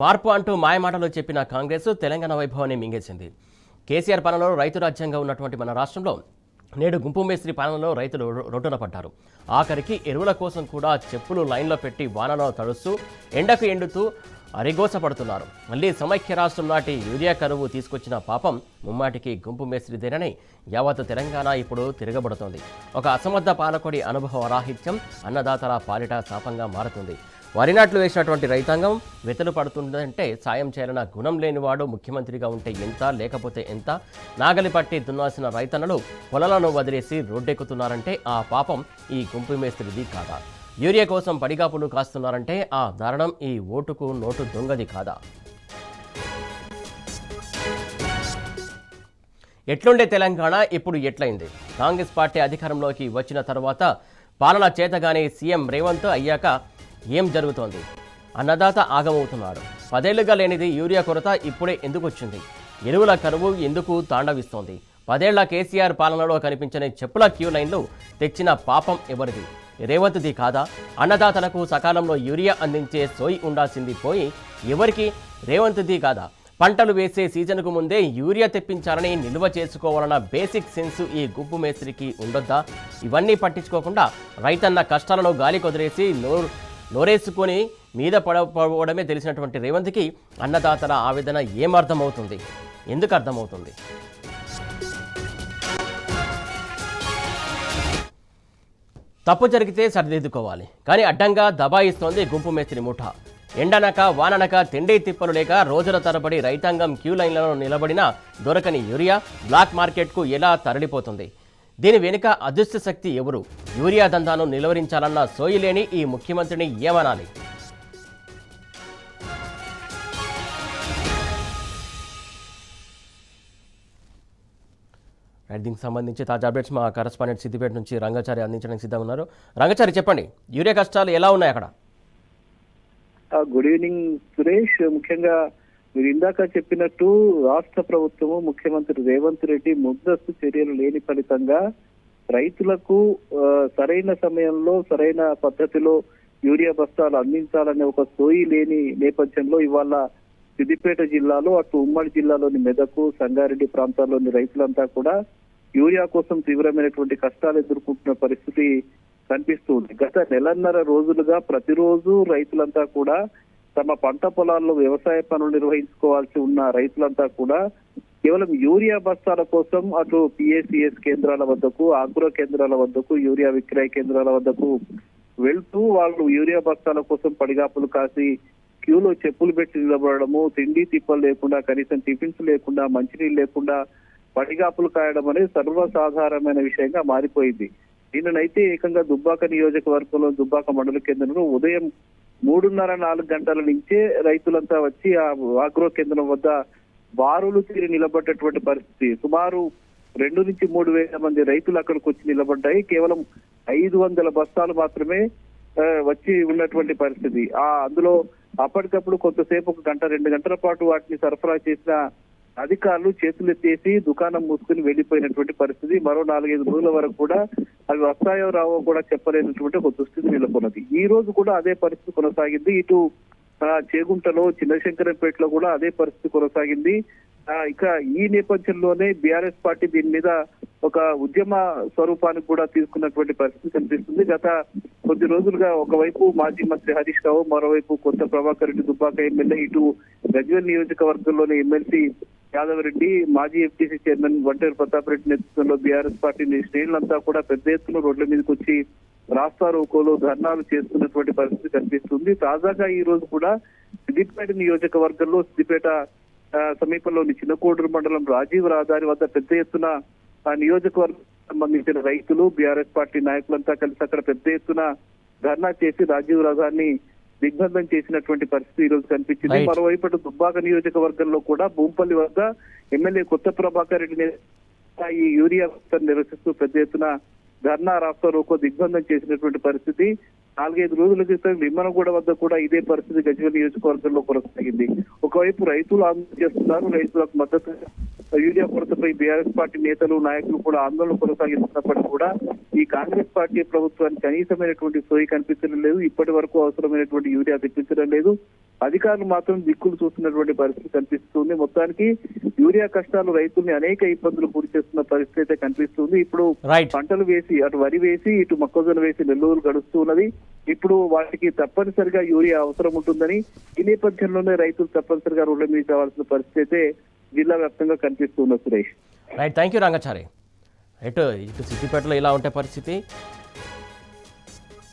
మార్పు అంటూ మాయమాటలు చెప్పిన కాంగ్రెస్ తెలంగాణ వైభవాన్ని మింగేసింది. కేసీఆర్ పాలనలో రైతు రాజ్యంగా ఉన్నటువంటి మన రాష్ట్రంలో నేడు గుంపు మేస్త్రి పాలనలో రైతులు రొట్టున పడ్డారు. ఆఖరికి ఎరువుల కోసం కూడా చెప్పులు లైన్లో పెట్టి వానలో తడుస్తూ ఎండకు ఎండుతూ అరిగోసపడుతున్నారు. మళ్ళీ సమైక్య రాష్ట్రం నాటి యూరియా కరువు తీసుకొచ్చిన పాపం ముమ్మాటికి గుంపు మేస్త్రిదేనని యావత్ తెలంగాణ ఇప్పుడు తిరగబడుతోంది. ఒక అసమర్థ పాలకుడి అనుభవ రాహిత్యం అన్నదాతల పాలిట శాపంగా మారుతుంది. వరి నాట్లు వేసినటువంటి రైతాంగం వెతలు పడుతుందంటే సాయం చేయాలన్న గుణం లేనివాడు ముఖ్యమంత్రిగా ఉంటే ఎంత, లేకపోతే ఎంత? నాగలి పట్టి దున్నాల్సిన రైతన్నలు పొలాలను వదిలేసి రోడ్డెక్కుతున్నారంటే ఆ పాపం ఈ గుంపు మేస్త్రిది కాదా? యూరియా కోసం పడిగాపులు కాస్తున్నారంటే ఆ దారుణం ఈ ఓటుకు నోటు దొంగది కాదా? ఎట్లుండే తెలంగాణ ఇప్పుడు ఎట్లయింది? కాంగ్రెస్ పార్టీ అధికారంలోకి వచ్చిన తర్వాత పాలన చేతగానే సీఎం రేవంత్ అయ్యాక ఏం జరుగుతోంది? అన్నదాత ఆగమవుతున్నాడు. 10 ఏళ్లుగా లేనిది యూరియా కొరత ఇప్పుడే ఎందుకు వచ్చింది? ఎరువుల కరువు ఎందుకు తాండవిస్తోంది? 10 ఏళ్ల కేసీఆర్ పాలనలో కనిపించని చెప్పుల క్యూ లైన్లు తెచ్చిన పాపం ఎవరిది? రేవంత్ది కాదా? అన్నదాతలకు సకాలంలో యూరియా అందించే సోయి ఉండాల్సింది పోయి ఎవరికి? రేవంత్ది కాదా? పంటలు వేసే సీజన్కు ముందే యూరియా తెప్పించాలని నిల్వ చేసుకోవాలన్న బేసిక్ సెన్స్ ఈ గుంపు మేస్త్రికి ఉండొద్దా? ఇవన్నీ పట్టించుకోకుండా రైతన్న కష్టాలను గాలి కొదిలేసి నోరేసుకొని మీద పడవడమే తెలిసినటువంటి రేవంత్కి అన్నదాతల ఆవేదన ఏమర్థమవుతుంది? ఎందుకు అర్థమవుతుంది? తప్పు జరిగితే సరిదిద్దుకోవాలి, కానీ అడ్డంగా దబాయిస్తోంది గుంపు మేస్త్రి ముఠా. ఎండనక వాననక తిండి తిప్పలు లేక రోజుల తరబడి రైతాంగం క్యూ లైన్లలో నిలబడినా దొరకని యూరియా బ్లాక్ మార్కెట్కు ఎలా తరలిపోతుంది? దీని వెనుక అదృష్ట శక్తి ఎవరు? యూరియా దందాను నిలువరించాలన్న సోయిలేని ఈ ముఖ్యమంత్రిని ఏమనాలి? దీనికి సంబంధించి తాజా అప్డేట్స్ మా కరెస్పాండెంట్ సిద్దిపేట నుంచి రంగాచారి అందించడానికి సిద్ధంగా ఉన్నారు. రంగాచారి, చెప్పండి, యూరియా కష్టాలు ఎలా ఉన్నాయి అక్కడ? Good evening Suresh. ముఖ్యంగా మీరు ఇందాక చెప్పినట్టు రాష్ట్ర ప్రభుత్వము ముఖ్యమంత్రి రేవంత్ రెడ్డి ముందస్తు చర్యలు లేని ఫలితంగా రైతులకు సరైన సమయంలో సరైన పద్ధతిలో యూరియా బస్తాలు అందించాలనే ఒక సోయి లేని నేపథ్యంలో ఇవాళ సిద్దిపేట జిల్లాలో అటు ఉమ్మడి జిల్లాలోని మెదకు, సంగారెడ్డి ప్రాంతాల్లోని రైతులంతా కూడా యూరియా కోసం తీవ్రమైనటువంటి కష్టాలు ఎదుర్కొంటున్న పరిస్థితి కనిపిస్తుంది. గత నెలన్నర రోజులుగా ప్రతిరోజు రైతులంతా కూడా తమ పంట పొలాల్లో వ్యవసాయ పనులు నిర్వహించుకోవాల్సి ఉన్న రైతులంతా కూడా కేవలం యూరియా బస్తాల కోసం అటు పిఏసిఎస్ కేంద్రాల వద్దకు, ఆగ్రో కేంద్రాల వద్దకు, యూరియా విక్రయ కేంద్రాల వద్దకు వెళ్తూ వాళ్ళు యూరియా బస్తాల కోసం పడిగాపులు కాసి క్యూలో చెప్పులు పెట్టి నిలబడము, తిండి తిప్పలు లేకుండా, కనీసం టిఫిన్స్ లేకుండా, మంచినీళ్ళు లేకుండా పడిగాపులు కాయడం అనేది సర్వసాధారణమైన విషయంగా మారిపోయింది. దీనినైతే ఏకంగా దుబ్బాక నియోజకవర్గంలో దుబ్బాక మండల కేంద్రంలో ఉదయం 3:30-4 గంటల నుంచే రైతులంతా వచ్చి ఆ ఆగ్రో కేంద్రం వద్ద బారులు తీరి నిలబడ్డటువంటి పరిస్థితి. సుమారు 2 నుంచి 3 వేల మంది రైతులు అక్కడికి వచ్చి నిలబడ్డాయి. కేవలం 500 బస్తాలు మాత్రమే వచ్చి ఉన్నటువంటి పరిస్థితి. అందులో అప్పటికప్పుడు కొంతసేపు 1 గంట 2 గంటల పాటు వాటిని సరఫరా చేసిన అధికారులు చేతులెత్తేసి దుకాణం మూసుకుని వెళ్లిపోయినటువంటి పరిస్థితి. మరో 4-5 రోజుల వరకు కూడా అవి వస్తాయో రావో కూడా చెప్పలేనటువంటి ఒక దుస్థితి నెలకొన్నది. ఈ రోజు కూడా అదే పరిస్థితి కొనసాగింది. ఇటు చేగుంటలో, చిన్నశంకరంపేటలో కూడా అదే పరిస్థితి కొనసాగింది. ఇక ఈ నేపథ్యంలోనే బీఆర్ఎస్ పార్టీ దీని మీద ఒక ఉద్యమ స్వరూపానికి కూడా తీసుకున్నటువంటి పరిస్థితి కనిపిస్తుంది. గత కొద్ది రోజులుగా ఒకవైపు మాజీ మంత్రి హరీష్ రావు, మరోవైపు కొత్త ప్రభాకర్ రెడ్డి దుబ్బాక ఎమ్మెల్యే, ఇటు గజ్వేల్ నియోజకవర్గంలోని ఎమ్మెల్సీ యాదవ్ రెడ్డి, మాజీ ఎఫ్టీసీ చైర్మన్ వంటేరు ప్రతాప్ రెడ్డి నేతృత్వంలో బీఆర్ఎస్ పార్టీ శ్రేణులంతా కూడా పెద్ద ఎత్తున రోడ్ల మీదకి వచ్చి రాస్తా రోకోలో ధర్నాలు చేస్తున్నటువంటి పరిస్థితి కనిపిస్తుంది. తాజాగా ఈ రోజు కూడా సిద్దిపేట నియోజకవర్గంలో సిద్దిపేట సమీపంలోని చిన్నకోడూరు మండలం రాజీవ్ రహదారి వద్ద పెద్ద ఎత్తున ఆ నియోజకవర్గం సంబంధించిన రైతులు, బీఆర్ఎస్ పార్టీ నాయకులంతా కలిసి అక్కడ పెద్ద ఎత్తున ధర్నా చేసి రాజీవ్ రహదారిని దిగ్బంధం చేసినటువంటి పరిస్థితి ఈ రోజు కనిపించింది. మరోవైపు దుబ్బాక నియోజకవర్గంలో కూడా భూంపల్లి వద్ద ఎమ్మెల్యే కొత్త ప్రభాకర్ రెడ్డి ఈ యూరియా నిరసిస్తూ పెద్ద ఎత్తున ధర్నా రాస్తా రోకో దిగ్బంధం చేసినటువంటి పరిస్థితి. 4-5 రోజుల క్రితం విమ్మనగూడ వద్ద కూడా ఇదే పరిస్థితి గజ్వేల్ నియోజకవర్గంలో కొనసాగింది. ఒకవైపు రైతులు ఆందోళన చేస్తున్నారు, రైతులకు మద్దతు యూరియా కొరతపై బీఆర్ఎస్ పార్టీ నేతలు నాయకులు కూడా ఆందోళన కొనసాగిస్తున్నప్పటికీ కూడా ఈ కాంగ్రెస్ పార్టీ ప్రభుత్వానికి కనీసమైనటువంటి సోయి కనిపించడం లేదు. ఇప్పటి వరకు అవసరమైనటువంటి యూరియా తెప్పించడం లేదు. అధికారులు మాత్రం దిక్కులు చూస్తున్నటువంటి పరిస్థితి కనిపిస్తుంది. మొత్తానికి యూరియా కష్టాలు రైతుల్ని అనేక ఇబ్బందులు గురి చేస్తున్న పరిస్థితి అయితే కనిపిస్తుంది. ఇప్పుడు రైట్. పంటలు వేసి అటు వరి వేసి ఇటు మొక్కజొన్న వేసి నెల్లూరు గడుస్తూ ఉన్నది. ఇప్పుడు వాటికి తప్పనిసరిగా యూరియా అవసరం ఉంటుందని ఈ నేపథ్యంలోనే రైతులు తప్పనిసరిగా రోడ్ల మీద రావాల్సిన పరిస్థితి అయితే జిల్లా వ్యాప్తంగా కనిపిస్తున్న Suresh. Right, thank you Rangachari. ఇటు సిద్దిపేటలో ఇలా ఉంటే పరిస్థితి,